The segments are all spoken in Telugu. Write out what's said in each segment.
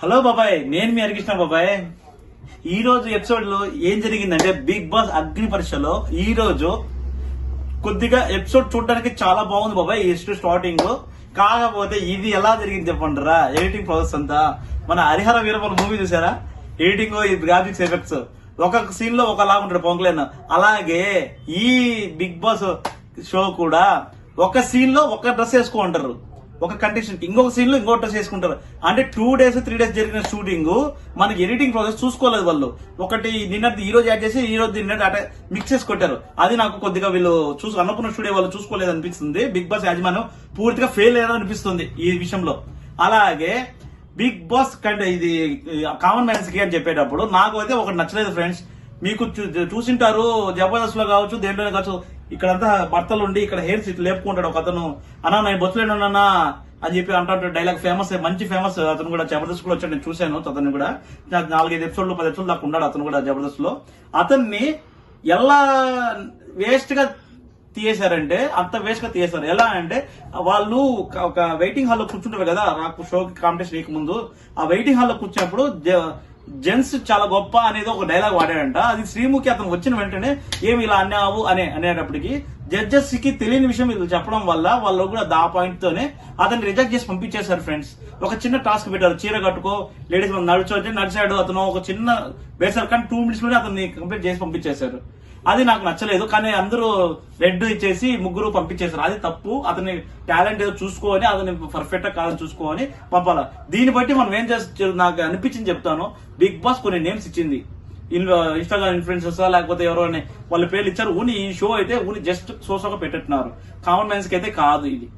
హలో బాబాయ్, నేను మీ హరికృష్ణ బాబాయ్. ఈ రోజు ఎపిసోడ్ లో ఏం జరిగిందంటే బిగ్ బాస్ అగ్ని పరీక్షలో ఈ రోజు కొద్దిగా ఎపిసోడ్ చూడడానికి చాలా బాగుంది బాబాయ్. ఈ స్టార్టింగ్ కాకపోతే ఇది ఎలా జరిగింది చెప్పంటారా? ఎడిటింగ్ ప్రాసెస్ అంతా మన హరిహర వీరపల్లి మూవీ చూసారా? ఎడిటింగ్, ఈ గ్రాఫిక్స్ ఎఫెక్ట్స్ ఒక్కొక్క సీన్ లో ఒకలా ఉంటాడు పవన్ కళ్యాణ్. అలాగే ఈ బిగ్ బాస్ షో కూడా ఒక సీన్ లో ఒక డ్రెస్ వేసుకో ఉంటారు, ఒక కంటెస్టెంట్ ఇంకొక సీన్ లో ఇంకో డ్రెస్ వేసుకుంటారు. అంటే 2 days 3 days జరిగిన షూటింగ్ మనకి ఎడిటింగ్ ప్రాసెస్ చూసుకోలేదు వాళ్ళు. ఒకటి నిన్నటి ఈ రోజు యాడ్ చేసి ఈ రోజు నిన్నటి అటే మిక్స్ చేసి కొట్టారు. అది నాకు కొద్దిగా వీళ్ళు అన్నపూర్ణ స్టూడియో వాళ్ళు చూసుకోలేదు అనిపిస్తుంది. బిగ్ బాస్ యాజమాన్యం పూర్తిగా ఫెయిల్ అయ్యారని అనిపిస్తుంది ఈ విషయంలో. అలాగే బిగ్ బాస్ కంటే ఇది కామన్ మ్యాన్స్ కి అని చెప్పేటప్పుడు నాకు అయితే ఒకటి నచ్చలేదు ఫ్రెండ్స్. మీకు చూసింటారు జబర్దస్త్ లో కావచ్చు, దేంట్లోనే కావచ్చు, ఇక్కడంతా భర్తలు ఉండి ఇక్కడ హెయిర్స్ ఇట్లా లేపుకుంటాడు ఒక అతను. అన్నా నేను బొచ్చులేనన్నా అని చెప్పి అంటాడు. డైలాగ్ ఫేమస్, మంచి ఫేమస్. అతను కూడా జబర్దస్త్ కూడా వచ్చాడు, నేను చూశాను అతన్ని కూడా. 4-5 ఎపిసోడ్లు 10 ఎపిసోడ్లు దాకా ఉన్నాడు అతను కూడా జబర్దస్త్ లో. అతన్ని ఎలా వేస్ట్ గా తీయేశారంటే అంత వేస్ట్ గా తీయేశారు. ఎలా అంటే వాళ్ళు ఒక వెయిటింగ్ హాల్ లో కూర్చుంటారు కదా, నాకు షోకి కాంపిటీషన్ వేయక ముందు ఆ వెయిటింగ్ హాల్ లో కూర్చున్నప్పుడు జెంట్స్ చాలా గొప్ప అనేది ఒక డైలాగ్ వాడాడంట. అది శ్రీముఖి అతను వచ్చిన వెంటనే ఏమి ఇలా అన్నావు అనేటప్పటికి జడ్జెస్ కి తెలియని విషయం ఇది చెప్పడం వల్ల వాళ్ళు కూడా దా పాయింట్ తోనే అతన్ని రిజెక్ట్ చేసి పంపించేశారు ఫ్రెండ్స్. ఒక చిన్న టాస్క్ పెట్టారు, చీర కట్టుకో లేడీస్ నడిచాడు అతను, ఒక చిన్న వేశారు. కానీ 2 minutes లోనే అతన్ని కంప్లీట్ చేసి పంపించేశారు. అది నాకు నచ్చలేదు. కానీ అందరూ రెడ్ ఇచ్చేసి ముగ్గురు పంపించేశారు. అది తప్పు. అతని టాలెంట్ ఏదో చూసుకోని అతని పర్ఫెక్ట్ గా కాదని చూసుకోని పంపాల. దీన్ని బట్టి మనం ఏం చేస్తాం, నాకు అనిపించింది చెప్తాను. బిగ్ బాస్ కొన్ని నేమ్స్ ఇచ్చింది, ఇన్స్టాగ్రామ్ ఇన్ఫ్లుయెన్సర్స్ లేకపోతే ఎవరో వాళ్ళ పేర్లు ఇచ్చారు. ఊని ఈ షో అయితే ఊని జస్ట్ సోసోగా పెట్టేట్టున్నారు. కామన్ మ్యాన్స్ కి అయితే కాదు ఇది.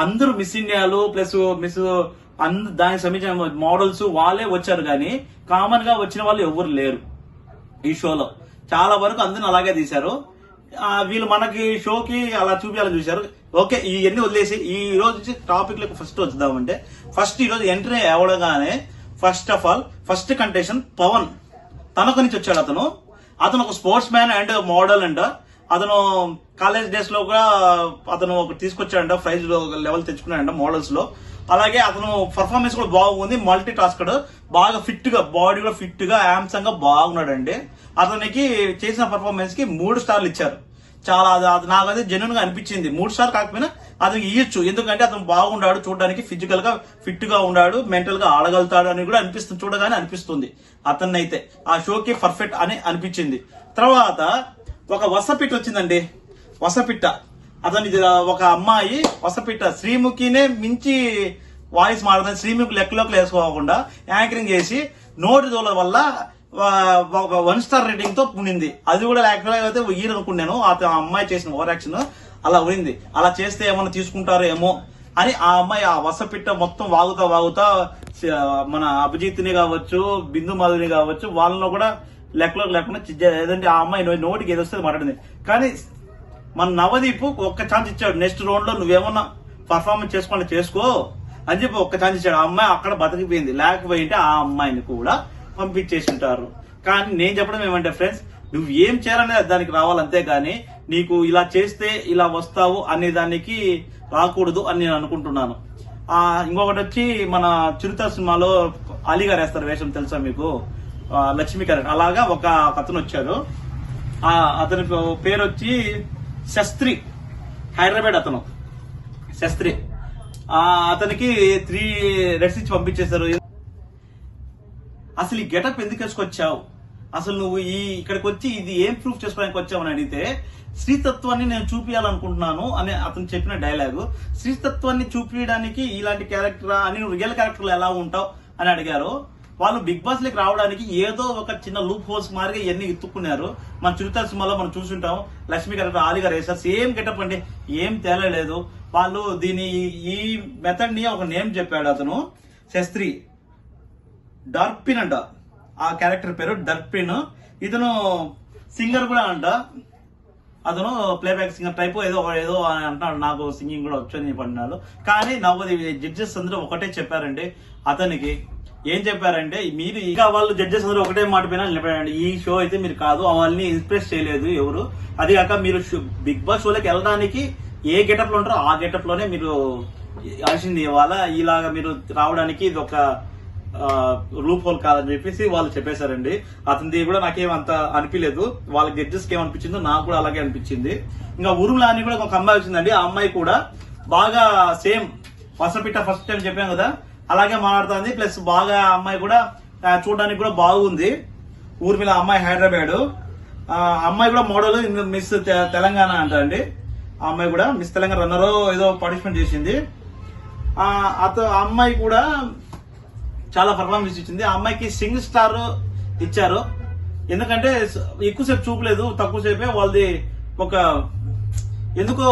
అందరూ మిస్ ఇండియాలు ప్లస్ మిస్ దానికి సంబంధించిన మోడల్స్ వాళ్ళే వచ్చారు, కానీ కామన్ గా వచ్చిన వాళ్ళు ఎవరు లేరు ఈ షోలో. చాలా వరకు అందరిని అలాగే తీశారు. వీళ్ళు మనకి షోకి అలా చూపించాలని చూశారు. ఓకే, ఇవన్నీ వదిలేసి ఈ రోజు టాపిక్ లకు ఫస్ట్ వద్దామంటే, ఫస్ట్ ఈ రోజు ఎంట్రీ అవడగానే first of all first contestant Pavan తనకు నుంచి వచ్చాడు. అతను ఒక స్పోర్ట్స్ మ్యాన్ అండ్ మోడల్ అంట. అతను కాలేజ్ డేస్ లో కూడా అతను ఒక తీసుకొచ్చాడంట, ప్రైజ్ లెవెల్ తెచ్చుకున్నాడంట మోడల్స్ లో. అలాగే అతను పర్ఫార్మెన్స్ కూడా బాగుంది, మల్టీ టాస్కర్, బాగా ఫిట్ గా, బాడీ కూడా ఫిట్ గా యాంసంగా బాగున్నాడండి. అతనికి చేసిన పర్ఫార్మెన్స్ కి 3 స్టార్లు ఇచ్చారు. చాలా నాకైతే జెన్యున్ గా అనిపించింది. 3 స్టార్ కాకపోయినా అతనికి ఇయ్యొచ్చు, ఎందుకంటే అతను బాగున్నాడు, చూడడానికి ఫిజికల్ గా ఫిట్ గా ఉన్నాడు, మెంటల్ గా ఆడగలుగుతాడు అని కూడా అనిపిస్తుంది. చూడగానే అనిపిస్తుంది అతన్ని అయితే ఆ షోకి పర్ఫెక్ట్ అని అనిపించింది. తర్వాత ఒక వసపిట్ట వచ్చిందండి, వసపిట్ట. అతని ఒక అమ్మాయి వసపిట్ట శ్రీముఖినే మించి వాయిస్ మాట్లాడుతుంది. శ్రీముఖి లెక్కలోకి వేసుకోకుండా యాంకరింగ్ చేసి నోటి దోల వల్ల 1 స్టార్ రేటింగ్ తో ఉండింది. అది కూడా లేకపోతే అనుకున్నాను. ఆ అమ్మాయి చేసిన ఓవర్ యాక్షన్ అలా ఉంది. అలా చేస్తే ఏమన్నా తీసుకుంటారో ఏమో అని ఆ అమ్మాయి ఆ వసపిట్ట మొత్తం వాగుతా మన అభిజిత్ని కావచ్చు, బిందు మాధుని కావచ్చు, వాళ్ళలో కూడా లెక్కలోకి లేకుండా ఏదంటే ఆ అమ్మాయి నోటికి ఏదో వస్తే మాట్లాడింది. కానీ మన నవదీప్ ఒక్క ఛాన్స్ ఇచ్చాడు. నెక్స్ట్ రౌండ్ లో నువ్వేమన్నా పర్ఫార్మెన్స్ చేసుకో అని చెప్పి ఒక్క ఛాన్స్ ఇచ్చాడు. ఆ అమ్మాయి అక్కడ బతికిపోయింది. లేకపోయింటే ఆ అమ్మాయిని కూడా పంపించేసి ఉంటారు. కానీ నేను చెప్పడం ఏమంటే ఫ్రెండ్స్, నువ్వు ఏం చేయాలనేది దానికి రావాలి, అంతేగాని నీకు ఇలా చేస్తే ఇలా వస్తావు అనే దానికి రాకూడదు అని నేను అనుకుంటున్నాను. ఇంకొకటి వచ్చి మన చిరుత సినిమాలో అలీ గారు వేస్తారు వేషం, తెలుసా మీకు? లక్ష్మీ క్యారెక్టర్. అలాగా ఒక అతను వచ్చాడు. అతని పేరు వచ్చి శస్త్రి, హైదరాబాద్ అతను శస్త్రి. అతనికి 3 రెడ్స్ ఇచ్చి పంపించేశారు. అసలు ఈ గెటప్ ఎందుకు వేసుకొచ్చావు, అసలు నువ్వు ఇక్కడికి వచ్చి ఇది ఏం ప్రూఫ్ చేసుకోవడానికి వచ్చావు అని అడిగితే, స్త్రీతత్వాన్ని నేను చూపించాలనుకుంటున్నాను అని అతను చెప్పిన డైలాగు. స్త్రీతత్వాన్ని చూపించడానికి ఇలాంటి క్యారెక్టర్ అని, నువ్వు రియల్ క్యారెక్టర్లో ఎలా ఉంటావు అని అడిగారు. వాళ్ళు బిగ్ బాస్ లోకి రావడానికి ఏదో ఒక చిన్న లూప్ హోల్స్ మారిగా ఇవన్నీ ఎత్తుక్కున్నారు. మన చిరుత సినిమాలో మనం చూసుంటాం, లక్ష్మీ క్యారెక్టర్ ఆలీ గారు వేసారు, సేమ్ గెటప్ అండి, ఏం తేలలేదు. వాళ్ళు ఈ మెథడ్ ని ఒక నేమ్ చెప్పాడు అతను, శస్త్రి డర్పిన్ అంట. ఆ క్యారెక్టర్ పేరు డర్పిన్. ఇతను సింగర్ కూడా అంట. అతను ప్లేబ్యాక్ సింగర్ టైప్ ఏదో అంటున్నాడు. నాకు సింగింగ్ కూడా వచ్చని చెప్పంటున్నాడు. కానీ నవ్వది జడ్జెస్ అందరూ ఒకటే చెప్పారండి అతనికి. ఏం చెప్పారంటే, మీరు ఇంకా వాళ్ళు జడ్జెస్ అందరూ ఒకటే మాట పైన నిలబడండి, ఈ షో అయితే మీరు కాదు, వాళ్ళని ఇంప్రెస్ చేయలేదు ఎవరు. అది కాక మీరు బిగ్ బాస్ షోలోకి వెళ్ళడానికి ఏ గెటప్ లో ఉంటారో ఆ గెటప్ లోనే మీరు అలసింది ఇవాళ. ఇలాగా మీరు రావడానికి ఇది ఒక లూప్ హోల్ కాదని చెప్పేసి వాళ్ళు చెప్పేశారండి. అతనిది కూడా నాకేం అంత అనిపించలేదు, వాళ్ళ జడ్జెస్ కి ఏమనిపించిందో నాకు కూడా అలాగే అనిపించింది. ఇంకా ఉరుములా అని కూడా ఒక అమ్మాయి వచ్చిందండి. ఆ అమ్మాయి కూడా బాగా సేమ్ వసపిట్ట ఫస్ట్ టైం చెప్పాం కదా అలాగే మాట్లాడుతుంది. ప్లస్ బాగా అమ్మాయి కూడా చూడడానికి కూడా బాగుంది. ఊర్మిళ అమ్మాయి హైదరాబాద్, అమ్మాయి కూడా మోడల్ మిస్ తెలంగాణ అంట అండి. ఆ అమ్మాయి కూడా మిస్ తెలంగాణ రన్నరో ఏదో పార్టిసిపేట్ చేసింది. అమ్మాయి కూడా చాలా పర్ఫార్మెన్స్ ఇచ్చింది. ఆ అమ్మాయికి సింగిల్ స్టార్ ఇచ్చారు, ఎందుకంటే ఎక్కువసేపు చూపలేదు, తక్కువసేపే వాళ్ళది ఒక ఎందుకో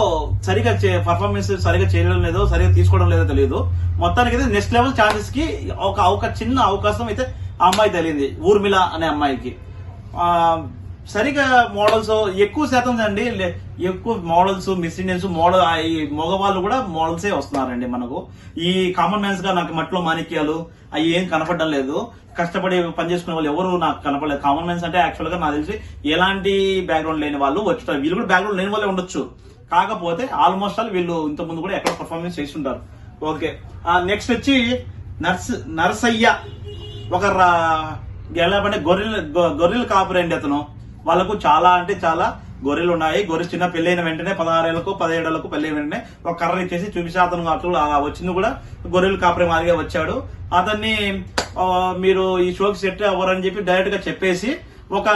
సరిగా పర్ఫార్మెన్స్ సరిగా చేయడం లేదో సరిగా తీసుకోవడం లేదో తెలియదు. మొత్తానికి అయితే నెక్స్ట్ లెవెల్ ఛాన్సెస్ కి ఒక చిన్న అవకాశం అయితే ఆ అమ్మాయి తెలియంది, ఊర్మిళ అనే అమ్మాయికి. సరిగా మోడల్స్ ఎక్కువ శాతం అండి, ఎక్కువ మోడల్స్ మిస్ ఇండియన్స్ మోడల్ ఈ మగవాళ్ళు కూడా మోడల్సే వస్తున్నారండి మనకు. ఈ కామన్ మ్యాన్స్ గా నాకు మట్లో మాణిక్యాలు అవి ఏం కనపడడం లేదు. కష్టపడి పనిచేసుకునే వాళ్ళు ఎవరు నాకు కనపడలేదు. కామన్ మ్యాన్స్ అంటే యాక్చువల్ గా నాకు తెలిసి ఎలాంటి బ్యాక్గ్రౌండ్ లేని వాళ్ళు వచ్చుతారు. వీళ్ళు కూడా బ్యాక్గ్రౌండ్ లేని వాళ్ళే ఉండొచ్చు, కాకపోతే ఆల్మోస్ట్ ఆల్ వీళ్ళు ఇంత ముందు కూడా ఎక్కడ పర్ఫార్మెన్స్ చేస్తుంటారు. ఓకే, నెక్స్ట్ వచ్చి నర్సయ్య, ఒక ఎలాంటి గొర్రెల కాపురండి అతను. వాళ్ళకు చాలా అంటే చాలా గొర్రెలు ఉన్నాయి. గొర్రె చిన్న పెళ్ళైన వెంటనే 16 ఏళ్లకు 17 ఏళ్లకు పెళ్ళైన వెంటనే ఒక కర్ర ఇచ్చేసి చూపిస్తే అతను అట్లా వచ్చింది కూడా గొర్రెలు కాపురం మాదిరిగా వచ్చాడు. అతన్ని మీరు ఈ షోకి సెట్ అవ్వరని చెప్పి డైరెక్ట్ గా చెప్పేసి ఒక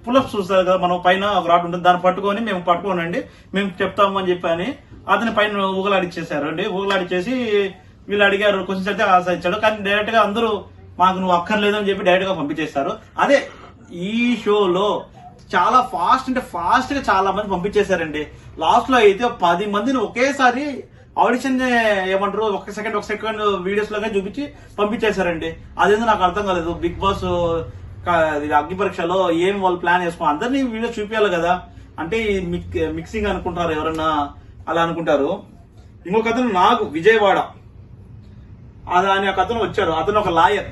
పులప్ చూస్తారు కదా మనం, పైన ఒక రాడ్ ఉంటుంది, దాన్ని పట్టుకొని మేము పట్టుకోనండి మేము చెప్తాము అని చెప్పి అని అతని పైన ఊగలాడిచ్చేసారు అండి. ఊగలాడిచ్చేసి వీళ్ళు అడిగారు క్వశ్చన్స్ అయితే ఆశ ఇచ్చాడు, కానీ డైరెక్ట్ గా అందరూ మాకు నువ్వు అక్కర్లేదు అని చెప్పి డైరెక్ట్ గా పంపించేస్తారు. అదే ఈ షోలో చాలా ఫాస్ట్ గా చాలా మంది పంపించేశారండి. లాస్ట్ లో అయితే 10 మందిని ఒకేసారి ఆడిషన్ ఏమంటారు ఒక సెకండ్ వీడియోస్ లాగా చూపించి పంపించేశారండి. అదేందో నాకు అర్థం కాలేదు. బిగ్ బాస్ అగ్ని పరీక్షలో ఏం వాళ్ళు ప్లాన్ చేసుకున్నారు, అందరినీ వీడియో చూపించాలి కదా, అంటే మిక్సింగ్ అనుకుంటారు ఎవరన్నా, అలా అనుకుంటారు. ఇంకొక అతను నాకు విజయవాడ అని ఒక అతను వచ్చారు. అతను ఒక లాయర్.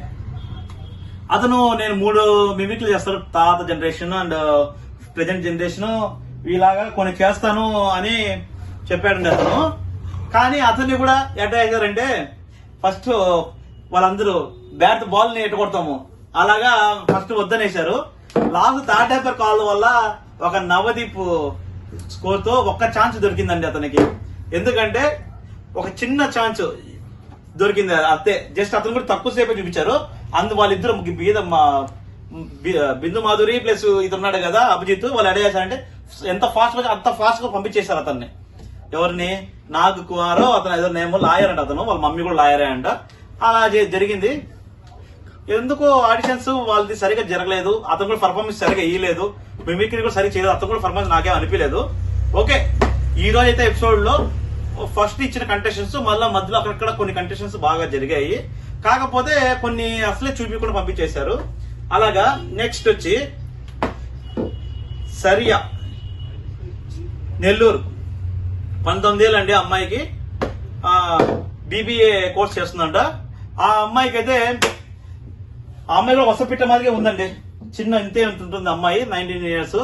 అతను నేను 3 మిమిక్లు చేస్తాను, తాత జనరేషన్ అండ్ ప్రెజెంట్ జనరేషన్ ఇలాగా కొన్ని చేస్తాను అని చెప్పాడండి అతను. కానీ అతన్ని కూడా ఎట్లా చేశారంటే ఫస్ట్ వాళ్ళందరూ బ్యాట్ బాల్ ని ఎట్టుకొడతాము అలాగా ఫస్ట్ వద్దనేశారు. లాస్ట్ థర్డ్ టైపర్ కాల్ వల్ల ఒక నవదీప్ స్కోర్ తో ఒక్క ఛాన్స్ దొరికిందండి అతనికి. ఎందుకంటే ఒక చిన్న ఛాన్స్ దొరికింది అంతే, జస్ట్ అతను కూడా తక్కువ సేపే చూపించారు. వాళ్ళిద్దరు బిందు మాధురి ప్లస్ ఇది ఉన్నాడు కదా అభిజిత్, వాళ్ళు అడిగేశారంటే ఎంత అంత ఫాస్ట్ గా పంపించేశారు అతన్ని. ఎవరిని నాగ్ కుమారో అతను ఏదో నేమో లాయర్ అంట, అతను వాళ్ళ మమ్మీ కూడా లాయరే అంట. అలా జరిగింది. ఎందుకో ఆడిషన్స్ వాళ్ళది సరిగా జరగలేదు, అతను కూడా పర్ఫార్మెన్స్ సరిగా ఇయ్యలేదు, మిమిక్రీ కూడా సరిగా చేయలేదు, అతను కూడా పర్ఫార్మెన్స్ నాకేం అనిపించలేదు. ఓకే, ఈ రోజు అయితే ఎపిసోడ్ లో ఫస్ట్ ఇచ్చిన కంటెస్టెంట్స్ మళ్ళీ మధ్యలో అక్కడక్కడ కొన్ని కంటెస్టెంట్స్ బాగా జరిగాయి, కాకపోతే కొన్ని అసలే చూపించకుండా పంపించేశారు. అలాగా నెక్స్ట్ వచ్చి సరియా, నెల్లూరు, 19 ఏళ్ళండి అమ్మాయికి, బీబీఏ కోర్స్ చేస్తుందంట. ఆ అమ్మాయికి అయితే ఆ అమ్మాయి కూడా వసపిట్ట మాదిరిగా ఉందండి, చిన్న ఇంతే ఉంటుంది అమ్మాయి, 19 ఇయర్స్.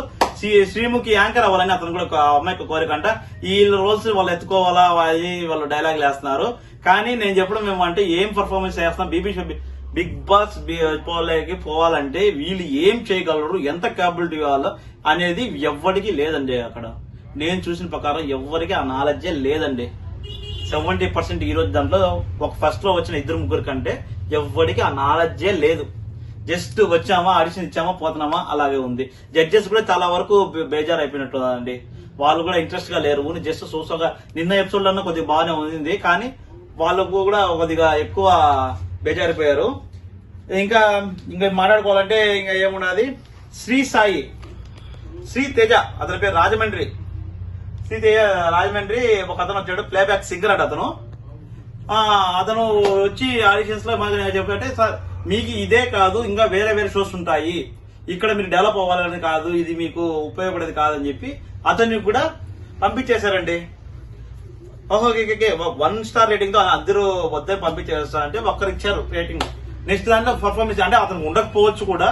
శ్రీముఖి యాంకర్ అవ్వాలని అతను కూడా ఒక అమ్మాయికి కోరిక అంట. ఈ రోల్స్ వాళ్ళు ఎత్తుకోవాలా వాళ్ళు డైలాగులు వేస్తున్నారు. కానీ నేను చెప్పడం ఏమంటే ఏం పర్ఫార్మెన్స్ చేస్తున్నాం బిగ్ బాస్ పోవాలంటే వీళ్ళు ఏం చేయగలరు, ఎంత క్యాపబిలిటీ కావాలో అనేది ఎవ్వడికి లేదండి. అక్కడ నేను చూసిన ప్రకారం ఎవ్వరికి ఆ నాలెడ్జే లేదండి. 70% ఈ రోజు దాంట్లో ఒక ఫస్ట్ లో వచ్చిన 2-3 కంటే ఎవ్వడికి ఆ నాలెడ్జే లేదు. జస్ట్ వచ్చామా ఆడిషన్ ఇచ్చామా పోతున్నామా అలాగే ఉంది. జడ్జెస్ కూడా చాలా వరకు బేజారు అయిపోయినట్టు అండి, వాళ్ళు కూడా ఇంట్రెస్ట్ గా లేరు. జస్ట్ సోసోగా నిన్న ఎపిసోడ్ లో కొద్దిగా బాగానే ఉంది, కానీ వాళ్ళకు కూడా కొద్దిగా ఎక్కువ బేజారిపోయారు. ఇంకా మాట్లాడుకోవాలంటే ఇంకా ఏమున్నది, శ్రీ సాయి, శ్రీ తేజ అతని పేరు రాజమండ్రి, శ్రీ తేజ రాజమండ్రి ఒక అతను వచ్చాడు, ప్లేబ్యాక్ సింగర్ అట అతను. అతను వచ్చి ఆడిషన్స్ లో మాకు చెప్పంటే సార్ మీకు ఇదే కాదు ఇంకా వేరే షోస్ ఉంటాయి, ఇక్కడ మీరు డెవలప్ అవ్వాలని కాదు, ఇది మీకు ఉపయోగపడేది కాదని చెప్పి అతన్ని కూడా పంపించేశారండి. ఓకే 1 స్టార్ రేటింగ్ తో అందరూ వద్దని పంపించేస్తారంటే ఒక్కరు ఇచ్చారు రేటింగ్. నెక్స్ట్ దాంట్లో పర్ఫార్మెన్స్ అంటే అతను ఉండకపోవచ్చు కూడా,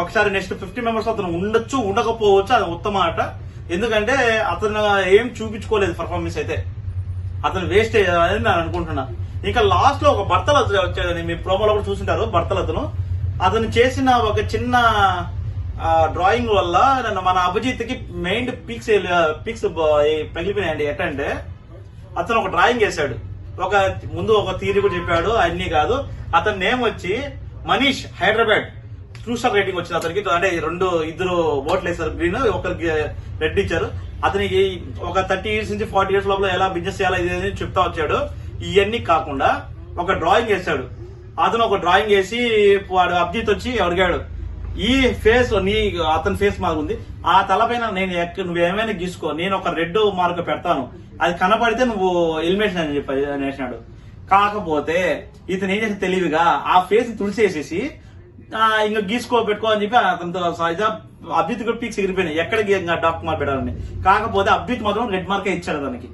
ఒకసారి నెక్స్ట్ 50 మెంబర్స్ అతను ఉండొచ్చు ఉండకపోవచ్చు, అది ఉత్తమ ఆట. ఎందుకంటే అతను ఏం చూపించుకోలేదు పర్ఫార్మెన్స్ అయితే, అతను వేస్ట్ అని నేను అనుకుంటున్నా. ఇంకా లాస్ట్ లో ఒక భర్తలు వచ్చేదని మీ ప్రోమోలో కూడా చూసింటారు. భర్తలు అతను చేసిన ఒక చిన్న డ్రాయింగ్ వల్ల మన అభిజిత్ కి మెయిన్ పిక్స్ పగిలిపోయినాయండి. ఎట్టంటే అతను ఒక డ్రాయింగ్ వేశాడు, ముందు ఒక థియరీ కూడా చెప్పాడు. అన్ని కాదు, అతని నేమ్ వచ్చి మనీష్, హైదరాబాద్. 2 స్టార్ రేటింగ్ వచ్చింది అతనికి. అంటే ఇద్దరు ఓట్లు వేశారు, గ్రీన్, ఒకరికి రెడ్ ఇచ్చారు. అతనికి ఒక 30 years నుంచి 40 years లోపల ఎలా బిజినెస్ చేయాలి ఇది చెప్తా వచ్చాడు. ఇవన్నీ కాకుండా ఒక డ్రాయింగ్ వేశాడు. అతను ఒక డ్రాయింగ్ వేసి వాడు అభిజిత్ వచ్చి అడిగాడు, ఈ ఫేస్ అతని ఫేస్ మాకు ఉంది, ఆ తలపైన నువ్వు ఏమైనా గీసుకో, నేను ఒక రెడ్ మార్క్ పెడతాను, అది కనపడితే నువ్వు ఎలిమినేషన్ అని చెప్పి అనేసినాడు. కాకపోతే ఇతను ఏం చేసి తెలివిగా ఆ ఫేస్ తుడిసేసేసి ఇంకా గీసుకో పెట్టుకో అని చెప్పి అతనితో అభిజిత్ కూడా పీక్స్ ఎగిరిపోయినాయి ఎక్కడికి డాక్ మార్క్ పెట్టాలని. కాకపోతే అభిజిత్ మాత్రం రెడ్ మార్కే ఇచ్చాడు అతనికి.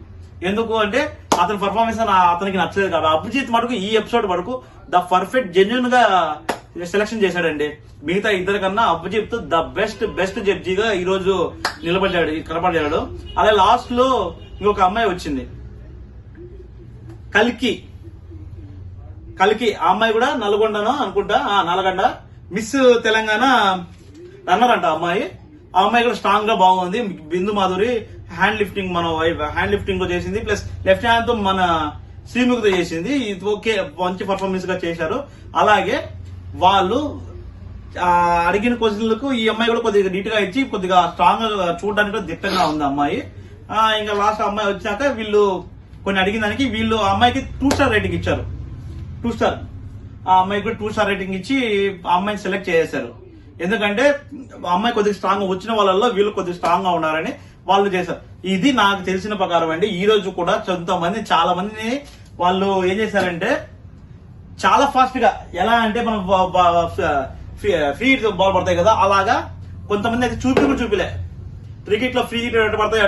ఎందుకు అంటే అతని పర్ఫార్మెన్స్ అతనికి నచ్చలేదు కాబట్టి. అభిజిత్ మటుకు ఈ ఎపిసోడ్ వరకు ద పర్ఫెక్ట్ జెన్యున్ గా సెలక్షన్ చేశాడండి. మిగతా ఇద్దరు కన్నా అభిజిత్ ద బెస్ట్ జడ్జిగా ఈ రోజు కనపడ్డాడు. అలా లాస్ట్ లో ఇంకొక అమ్మాయి వచ్చింది, కల్కి. ఆ అమ్మాయి కూడా నల్గొండను అనుకుంటా, నల్గొండ మిస్ తెలంగాణ రన్నర్ అంట అమ్మాయి. ఆ అమ్మాయి కూడా స్ట్రాంగ్ గా బాగుంది. బిందు మాధురి హ్యాండ్ లిఫ్టింగ్ చేసింది, ప్లస్ లెఫ్ట్ హ్యాండ్ తో మన శ్రీముఖితో చేసింది. ఇది ఓకే, మంచి పర్ఫార్మెన్స్ గా చేశారు. అలాగే వాళ్ళు అడిగిన క్వశ్చన్లకు ఈ అమ్మాయి కూడా కొద్దిగా నీట్ గా ఇచ్చి కొద్దిగా స్ట్రాంగ్ గా చూడడానికి కూడా దిట్టంగా ఉంది అమ్మాయి. ఇంకా లాస్ట్ అమ్మాయి వచ్చాక వీళ్ళు కొన్ని అడిగిన దానికి వీళ్ళు ఆ అమ్మాయికి 2 స్టార్ రేటింగ్ ఇచ్చారు. 2 స్టార్ ఆ అమ్మాయికి కూడా 2 స్టార్ రేటింగ్ ఇచ్చి ఆ అమ్మాయిని సెలెక్ట్ చేశారు. ఎందుకంటే ఆ అమ్మాయి కొద్దిగా స్ట్రాంగ్ వచ్చిన వాళ్ళలో వీళ్ళు కొద్దిగా స్ట్రాంగ్ గా ఉన్నారని వాళ్ళు చేశారు. ఇది నాకు తెలిసిన ప్రకారం అండి. ఈ రోజు కూడా చాలా మందిని వాళ్ళు ఏం చేశారంటే చాలా ఫాస్ట్ గా, ఎలా అంటే మనం ఫ్రీ బాల్ పడతాయి కదా, అలాగా కొంతమంది అయితే చూపిలే. క్రికెట్ లో ఫ్రీ ఎట్ట పడతాయి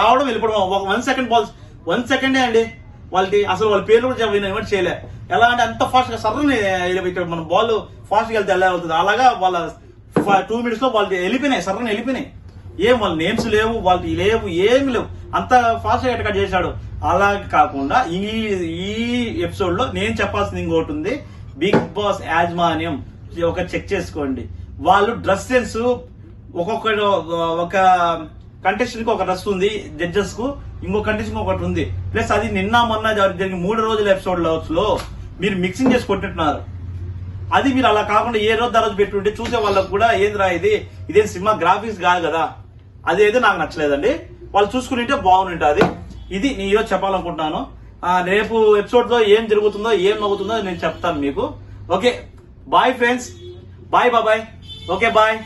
రావడం వెళ్ళిపోవడం. ఒక 1 సెకండ్ బాల్స్ 1 సెకండే అండి. వాళ్ళ పేర్లు కూడా ఇన్వైట్ చేయలే. ఎలా అంటే అంత ఫాస్ట్ గా సర్రని మన బాల్ ఫాస్ట్ గా వెళ్తే ఎలా అవుతుంది, అలాగా వాళ్ళ 2 minutes లో వాళ్ళు వెళ్ళిపోయినాయి, సర్రని వెళ్ళిపోయినాయి. వాళ్ళ నేమ్స్ లేవు, వాళ్ళకి ఏమి లేవు, అంత ఫాస్ట్ గా ఎట్టగా చేశాడు. అలా కాకుండా ఈ ఎపిసోడ్ లో నేను చెప్పాల్సింది ఇంకోటి ఉంది. బిగ్ బాస్ యాజమాన్యం ఒక చెక్ చేసుకోండి. వాళ్ళు డ్రెస్ సెన్స్ ఒక కంటెస్టెంట్ కి ఒక డ్రెస్ ఉంది, జడ్జెస్ కు ఇంకో కంటెస్టెంట్ ఒకటి ఉంది. ప్లస్ అది నిన్న మొన్న జరిగిన 3 రోజుల ఎపిసోడ్ లో మీరు మిక్సింగ్ చేసి కొట్టింటున్నారు. అది మీరు అలా కాకుండా ఏ రోజు ఆ రోజు పెట్టుంటే చూసే వాళ్ళకు కూడా ఏందిరా ఇదేం సినిమా గ్రాఫిక్స్ కాదు కదా, అదైతే నాకు నచ్చలేదండి. వాళ్ళు చూసుకుంటే బాగుంటుంది. ఇది నేను ఈరోజు చెప్పాలనుకుంటున్నాను. రేపు ఎపిసోడ్ లో ఏం జరుగుతుందో ఏం నవ్వుతుందో నేను చెప్తాను మీకు. ఓకే బాయ్ ఫ్రెండ్స్, బాయ్ బాబాయ్. Okay bye.